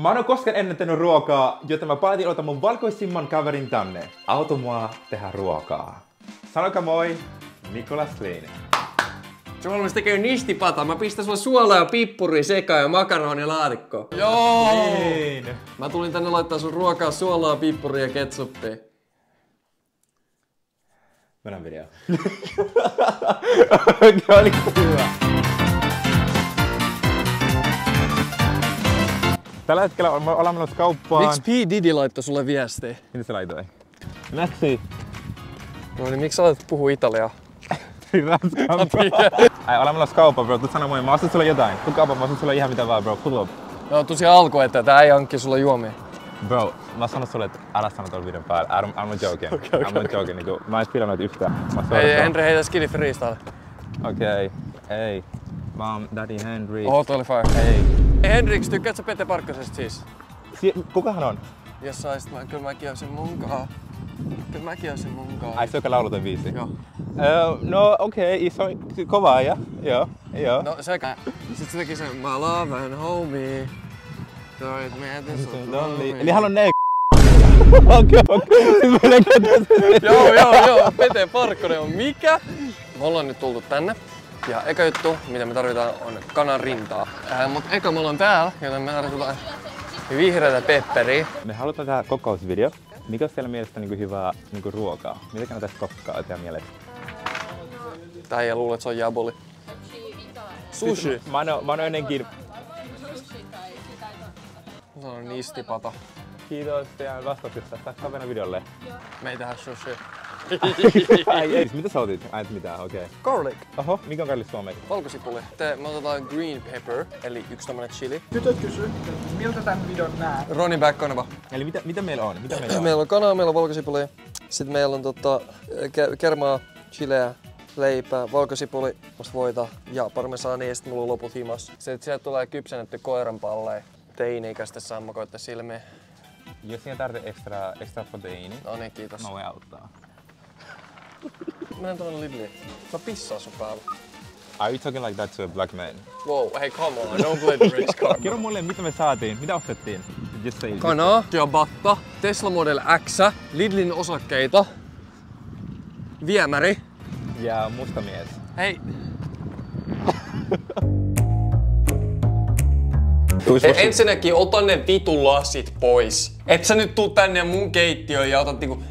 Mä en oo koskaan ennen tehnyt ruokaa, joten mä päätin ottaa mun valkoisimman kaverin tänne. Auta mua tehdä ruokaa. Sanokaa moi, Nicolas Klein. Se valmis tekee nistipata. Mä pistän sulle suolaa ja pippuria sekaan ja makaronilaatikkoa. Joo! Niin. Mä tulin tänne laittaa sun ruokaa, suolaa, pippuria ja ketsuppia. Mennään videoon. Oli hyvä. Tällä hetkellä ollaan menossa kauppaan. Miksi P. Diddy laittoi sulle viestiä? Mitä se laitoi? Näksi. No niin, miksi sä laitat puhua italiaa? Ai, ollaan menossa kauppaan, bro. Tuut sanoa moi. Mä ostan sulle jotain. Tuu kauppaan, mä ostan sulle ihan mitä vaan, bro. Pull up. No, tosiaan alku, että tää ei hankki sulle juomia. Bro, mä sanon sulle, että älä sano tuolla videon päällä. I'm not joking. I'm not joking. Niinku, mä en filannut yhtään. Ei, Henry heitä skidi freestyle. Okei. Hey. Mom, daddy, Henry. Oho, toi oli fire. Hey. Henriks, tykkäät sä Pete Parkkasesta siis? Kuka hän on? Jos saisit, kyllä mäkin olisin munkaa. Kyllä mäkin olisin munkaa. Ai se, joka lauloi ton biisin? Joo. No okei, se on kovaa ja joo. No sekä. Sit se teki sen my love and homie. Toit mietin sut lonely. Eli hän on ne. Joo, Pete Parkkonen on mikä? Me ollaan nyt tultu tänne. Ja eka juttu, mitä me tarvitaan, on kanan rintaa. Mut eka me ollaan täällä, joten me tarvitaan vihreätä pepperiä. Me halutaan tehdä kokousvideo. Mikä on siellä mielestä hyvää ruokaa? Mitä kannattaisi kokkaa teidän mielestä? Tää ei luule, että se on jaboli. Sushi. Mä oon ennenkin. Se on nistipata. Kiitos teidän vastauksesta. Saatko mennä videolle? Me ei tehdä sushi. Ei, mitä sä otit? Ai mitään, okei. Garlic. Oho, mikä on garlic suomeksi? Valkosipuli. Me otetaan green pepper, eli yksi tommonen chili. Tytöt kysy, miltä tän videon näet? Ronnie back kanava. Eli mitä meillä on? Meillä on kanaa, meillä on valkosipuli. Sitten meillä on kermaa, chileä, leipää, valkosipuli, voita ja parmesaania ja sitten mulla on loput himas. Sitten sieltä tulee kypsennetty koiranpalleja. Teini-ikäisten sammakoitten silmiin. Jos siinä tarvitsee extra proteiini, no niin, kiitos. mä voin auttaa. Mennään tuonne Lidliin. Mä pissaan sun päällä. Are you talking like that to a black man? Wow, hey come on, don't play the rich card. Kerro mulle, mitä me saatiin, mitä ostettiin? Just say it. Kanaa, ciabatta, Tesla Model X, Lidlin osakkeita, viemäri. Ja musta mies. Hei. Ensinnäkin ota ne vitun lasit pois. Et sä nyt tuu tänne mun keittiöön ja otat niinku...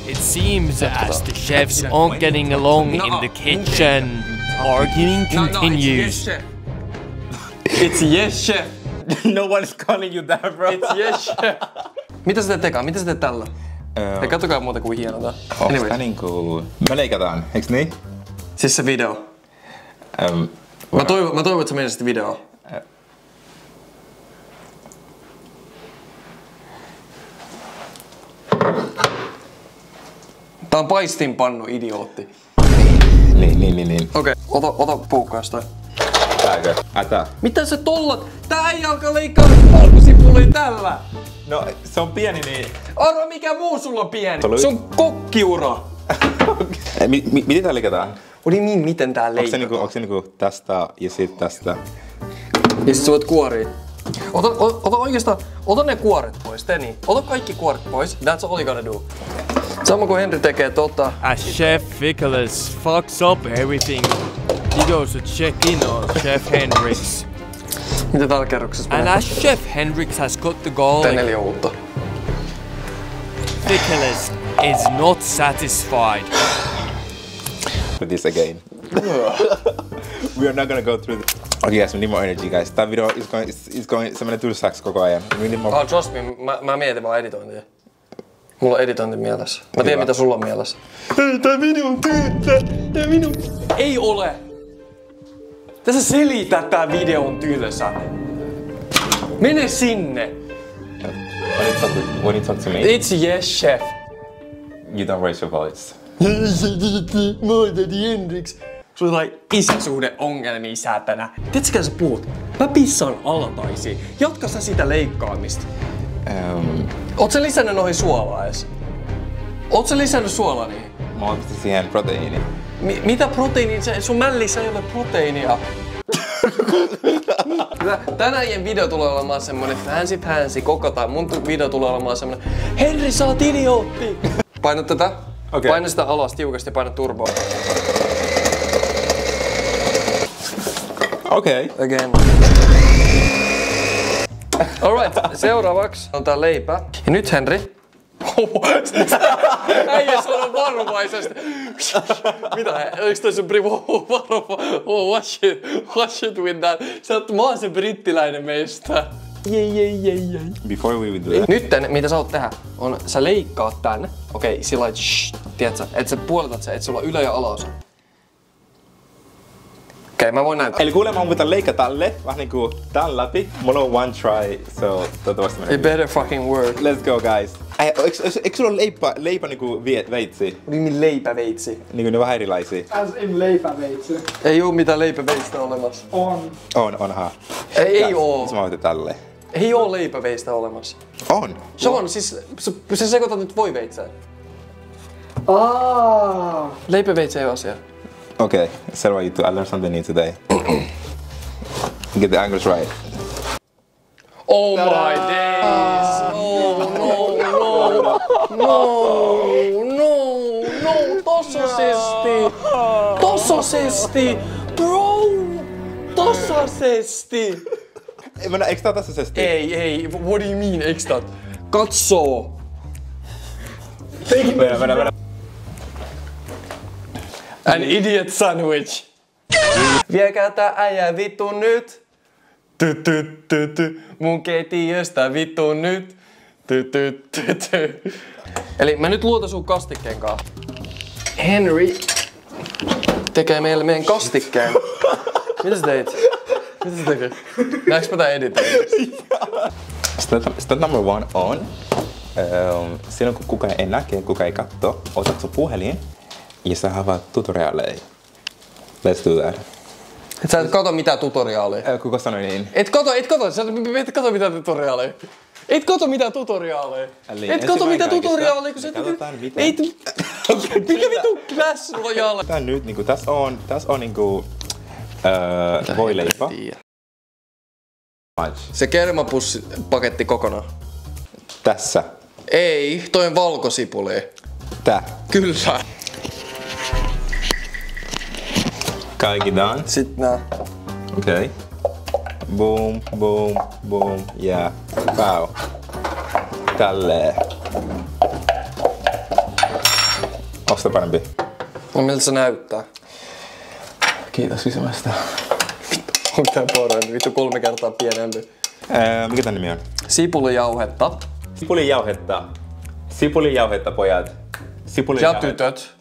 It seems as the chefs aren't getting along in the kitchen. Arguing continues. It's yes chef. No one is calling you that, bro. It's yes chef. Mitä sä teet eka? Mitä sä teet tällä? Hei, katsokaa muuta kuin hieno tää. Onks niinku... Me leikataan, eiks niin? Siis se video. Mä toivon, että sä menisit videoon. Tää on paistinpannu, idiootti. Niin. Okei, ota puukkaas toi. Tääkö? Tää. Mitä sä tollat? Tää ei alkaa leikkaa valkosipulia tällä! No, se on pieni niin. Arva mikä muu sulla on pieni? Se on kokkiura! Miten tää leikataan? Niin, miten tää leikataan? Onko se niinku tästä ja sit tästä? Ja sit sä voit kuoria. Ota oikeastaan, ota ne kuoret pois, tee niin. Ota kaikki kuoret pois, that's all you gotta do. Sama kuin Henry tekee As Chef Nicholas fucks up everything, he goes to check in on Chef Henriks. Mitä täällä kerroksessa menee? And as Chef Henriks has cut the garlic, Tää 4 uutta. Nicholas is not satisfied. With this again. We are not gonna go through this. Okay guys, we need more energy guys. Tää video is going se menee tylsäksi koko ajan. We need more. Oh, trust me, mä mietin vaan editointia. Mulla on editointi mielessä. Mä tiedän mitä sulla on mielessä. Hei, tää video on tylsä! Tää video... Ei ole! Tässä selität tää video on tylsä. Mene sinne! When you talk to me, It's yes chef. you don't raise your voice. Mä oon täti Henriks. Sulla on jotain isäsuhdeongelmia säätänä. Tiedätkö sä puhut? Mä pissaan alataisiin. Jatka sä sitä leikkaamista. Oot sä lisännyt noihin suolaa edes? Oot sä lisännyt suolaa niihin? Mä oon pistä siihen proteiini. Mitä proteiinia? Sun mällissä ei ole proteiinia. Tänään video tulee olemaan semmonen fancy koko tai mun video tulee olemaan semmonen Henri, sä oot idiootti! Paina tätä. Okay. Paina sitä alas tiukasti ja paina turboa. Okei. Again. Alright, seuraavaksi on tää leipä. Ja nyt Henri. Äijä sanoo varovaisesti. Mitä? Oiks toi sun Watch it with that. Mä oon se brittiläinen meistä. Jei. Before we do that. Nytten, mitä sä oot tehdä, on sä leikkaat tän. Okei, sillä lailla, tiedätkö? Että sä puolitat sen, että sulla on ylä- ja alaosa. Okei, mä voin näyttää. Eli kuulemma mun pitää leikata tälle, vähän niinku tän läpi. Mulla on one try, so toivottavasti menee. It better fucking work. Let's go guys. Eikö sulla ole leipä niinku veitsi? What do you mean leipäveitsi? Niinku ne vähän erilaisia. As in leipäveitsi. Ei oo mitään leipäveistä olemassa. On. Ei oo. Mä otin tälle. Ei oo leipäveistä olemassa. On. Se on, siis sä sekoitat nyt voiveitseen. Leipäveitsi ei oo asia. Okay, selvä juttu. I learned something new today. Get the angles right. Oh my days! No, tasaisesti! Bro! Tasaisesti! Eikö tää tasaisesti? Ei, what do you mean, eiks tää? Katsoo! Mennä. An idiot sandwich! Viekää tää äijä vittu nyt! Mun keittiöstä vittu nyt! Eli mä nyt luotan sun kastikkeen kanssa. Henry tekee meidän kastikkeen. Mitä sä teit? Mitä sä tekee? Näetkö mä tää editoinnissa? Step number 1 on. Silloin kun kukaan ei näke, kukaan ei katso, otat sun puhelin ja sä avaat tutoriaaleja. Let's do that. Et sä et kato mitään tutoriaaleja. Kuka sanoi niin? Et kato. Sä et kato mitään tutoriaaleja. Et kato mitään tutoriaaleja. Et kato mitään tutoriaaleja, kun sä et... Ei... Mikä vitu Clash Royale? Tää nyt niinku, tässä on niinku... voileipä. Se kermapussi-paketti kokonaan. Tässä. Ei, toi on valkosipuli. Tää. Kyllä. Kaikki done. Sit nää. Okei. Boom. Ja pow. Tälleen. Onks tää parempi? No miltä se näyttää? Kiitos kysymästä. Onko tää parempi? Vittu 3 kertaa pienempi. Mikä tän nimi on? Sipulijauhetta. Sipulijauhetta, pojat. Ja tytöt.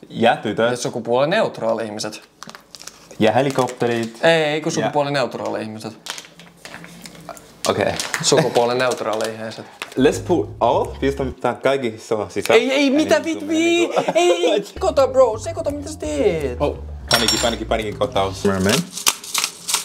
Ja tytöt. Sukupuolineutraali ihmiset. Ja helikopterit. Ei, kun sukupuolineutraali ihmiset. Okei. Sukupuolineutraali ihmiset. Let's put all. Pistetään kaikki sisään. Ei, mitä vitvi? Ei, sekoita bro, sekoita mitä sä teet? Oh, panikin kotaus. Merman.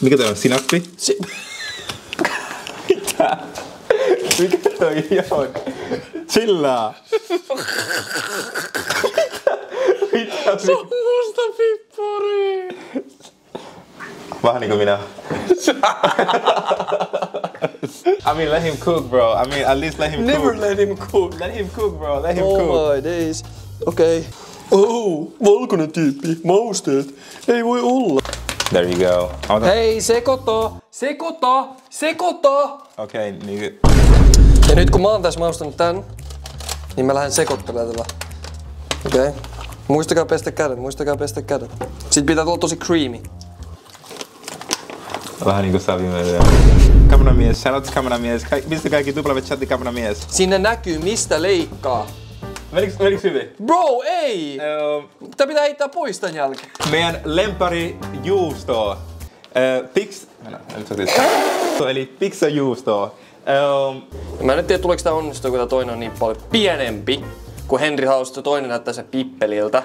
Mikä toi on? Sinappi? Mitä? Mikä toi on? Chillaa. Se on musta pippuri. Vähän niinku minä. I mean, let him cook, bro. I mean, at least let him cook. Never let him cook. Let him cook, bro. Let him cook. Oh my days. Okei. Oh, valkoinen tyyppi. Mausteet. Ei voi olla. There you go. Hei, sekoita! Okei, niin. Ja nyt kun mä oon tässä maustanut tän, niin mä lähden sekoittelemaan tätä. Okei. Muistakaa pestä kädet. Sit pitää tulla tosi creamy. Vähän niinku savimelia. Kameramies, shoutouts kameramies. Mistä kaikki chatti kameramies? Sinne näkyy mistä leikkaa. Menikö hyvin? Bro, ei! Tää pitää heittää pois tän jälkeen. Meidän lempari juusto. Eli pizzajuusto. Mä en tiedä tuleeko tää onnistua, kun tää toinen on niin paljon pienempi kuin Henry Hausto. Toinen näyttää se pippeliltä.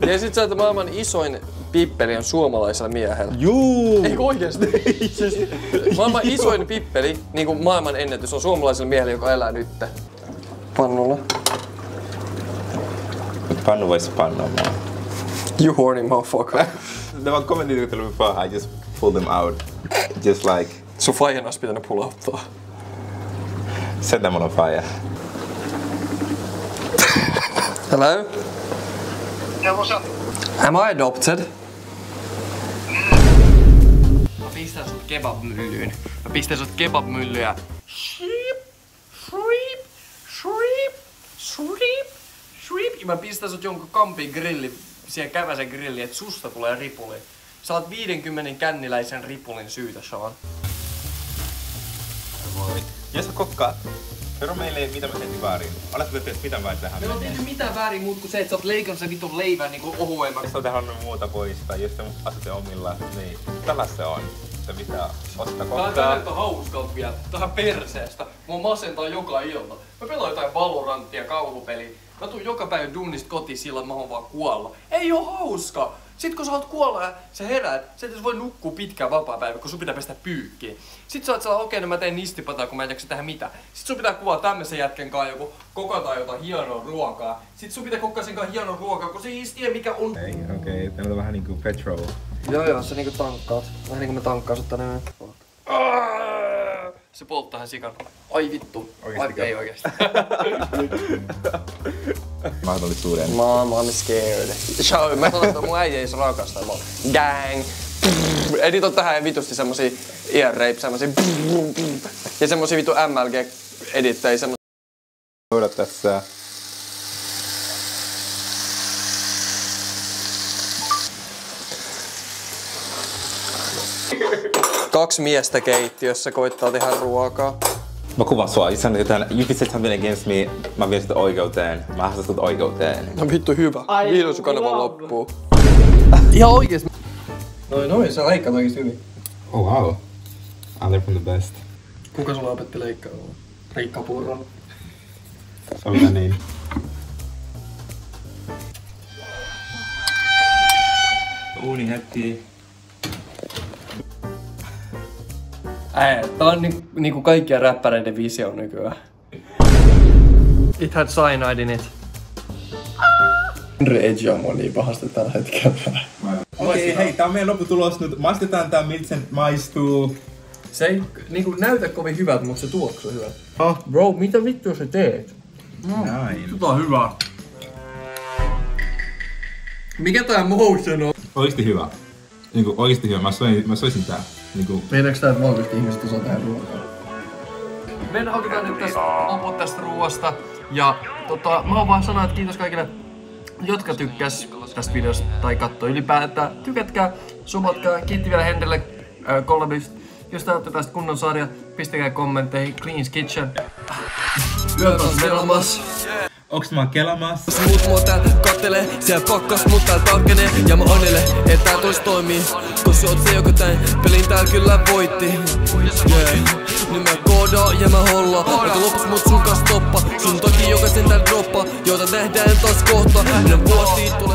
Ja sit sä, että maailman isoin pippeli on suomalaisella miehellä. Juu! Eikö oikeesti? Siis, maailman isoin pippeli, niinku maailman ennätys, on suomalaisella miehellä, joka elää nytte. Pannulla. Pannu vois pannomaan. You horny motherfucker. They were commenting to before, I just pulled them out. Just like... Sun faijan olisi pitänyt pulauttaa. Set them on fire. Hello? Yeah, what's up? Am I adopted? Mä pistän sut kebabmyllyyn. Mä pistän sut kebabmyllyä. Shreep, shreep, shreep, shreep, shreep. Ja mä pistän sut jonkun kampin grilli, siihen käväsen grilli, et susta tulee ripuli. Sä oot 50 känniläisen ripulin syytä, Sean. Voi. Jos sä kokkaat, kerro meille mitä mä tehtiin väärin. Oletko te mitä vai tähän? Me on tehnyt mitään väärin muut kuin se, että sä oot leikannut sen vitun leivän niinku ohuemmaksi. Jos sä tehdään muuta poista, jos te asutte omilla, niin tällä se on. Se pitää ostaa kokkaa. Tää on hauskalta vielä. Tähän perseestä. Mua masentaa joka ilta. Mä pelaan jotain Valoranttia, kauhupeliä. Mä tuun joka päivä duunista kotiin sillä, että mä oon vaan kuolla. Ei oo hauska! Sit kun sä oot kuolla ja sä heräät, sä et voi nukkua pitkään vapaapäivä, kun sun pitää pestä pyykkiä. Sit sä oot sellainen, okei, no mä teen nistipataa, kun mä en jaksa tehdä mitään. Sit sun pitää kuvaa tämmösen jätkän kanssa joku kokataan jotain hienoa ruokaa. Sit sun pitää kokkaa sen kanssa hienoa ruokaa, kun se ei tiedä mikä on. Okei. Tämä on vähän niinku petrol. Joo, se niinku tankkaat. Vähän niinku me tankkaan sut tänne. Se polttaa hän sikan. Ai vittu. Oikeesti Ai, ei oikeesti. Mahdollisuuden. Mom, I'm scared. Show, mä sanon, että mun äijä ei se rakasta. Gang. Editoi tähän vitusti semmosia ear rape, semmosia ja semmosia vitu MLG-edittejä, semmosia. Odot tässä. Kaksi miestä keittiössä koittaa tehdä ruokaa. Mä kuvaan sua. Jos sanoit jotain, you can say something against me, mä vien sitä oikeuteen. Mä haastan sut oikeuteen. No vittu hyvä. Vihdoin sun kanava loppuu. Ihan oikeesti. Noin, sä leikkaat oikeesti hyvin. Oh wow. I learned from the best. Kuka sulla opetti leikkaamaan? Riikka Purro. Se on mitä niin. Uuni hetki. Tää on niinku kaikkia räppäreiden visio nykyään. It had cyanide in it. Henry Edge on mua niin pahasti tällä hetkellä. Okei, hei, tää on meidän lopputulos nyt. Maistetaan tää miltä sen maistuu. Se ei niinku näytä kovin hyvältä, mutta se tuoksuu hyvältä. Bro, mitä vittua sä teet? Näin. Tää on hyvä. Mikä tää motion on? Oikeesti hyvä. Niinku oikeesti hyvä. Mä soisin tää. Niinku... Meidänkö tää, että oikeesti ihmiset osaa tehdä ruokaa? Me otetaan nyt tästä lopua tästä ruoasta. Ja mä oon vaan sanoa, että kiitos kaikille, jotka tykkäs tästä videosta tai kattoi ylipäätään. Tykätkää, sumatkaa. Kiitti vielä Henrille kollabista. Jos te olette tästä kunnon sarja, pistäkää kommentteihin Clean's Kitchen. Yöt on velamas. Onks mä kelamas? Muut mua tääl kattelee, siellä pakkas mut tääl tarkenee. Ja mä onnelle, et tää tois toimii. Kun sä oot se joku tän, pelin tääl kyllä voitti. Nyt mä koodaan ja mä hollaan. Eikä lopus mut sun kanssa toppa. Sun toki jokaisen tääl droppa, jota nähdään taas kohta. Mennään vuosiin tulee.